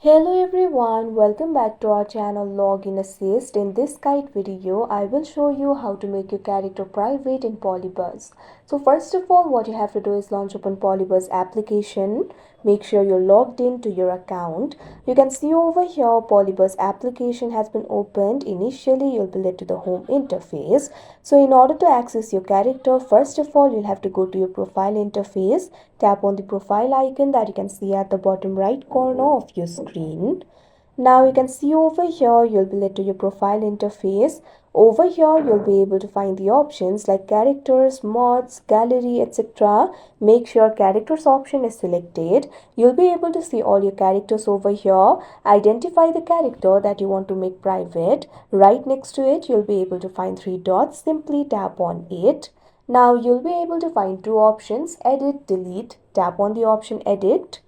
Hello everyone, welcome back to our channel Login Assist. In this guide video, I will show you how to make your character private in PolyBuzz. So first of all, what you have to do is launch open PolyBuzz application. Make sure you're logged in to your account. You can see over here PolyBuzz application has been opened. Initially, you'll be led to the home interface. So in order to access your character, first of all, you'll have to go to your profile interface. Tap on the profile icon that you can see at the bottom right corner of your screen. Now you can see over here, you'll be led to your profile interface. Over here, you'll be able to find the options like characters, mods, gallery, etc. Make sure characters option is selected. You'll be able to see all your characters over here. Identify the character that you want to make private. Right next to it, you'll be able to find three dots. Simply tap on it. Now you'll be able to find two options, edit, delete. Tap on the option edit.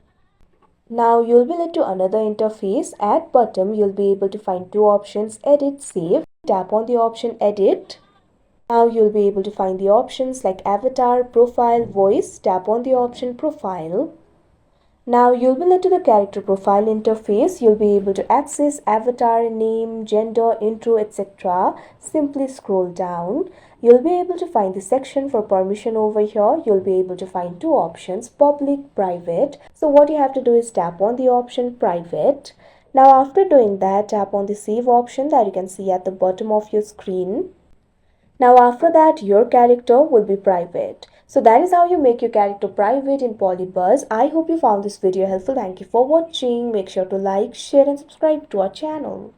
Now you'll be led to another interface. At bottom, you'll be able to find two options, edit, save. Tap on the option edit. Now you'll be able to find the options like avatar, profile, voice. Tap on the option profile. Now you'll be led to the character profile interface. You'll be able to access avatar, name, gender, intro, etc. Simply scroll down. You'll be able to find the section for permission over here. You'll be able to find two options, public, private. So what you have to do is tap on the option private. Now after doing that, tap on the save option that you can see at the bottom of your screen. Now after that, your character will be private. So that is how you make your character private in PolyBuzz. I hope you found this video helpful. Thank you for watching. Make sure to like, share and subscribe to our channel.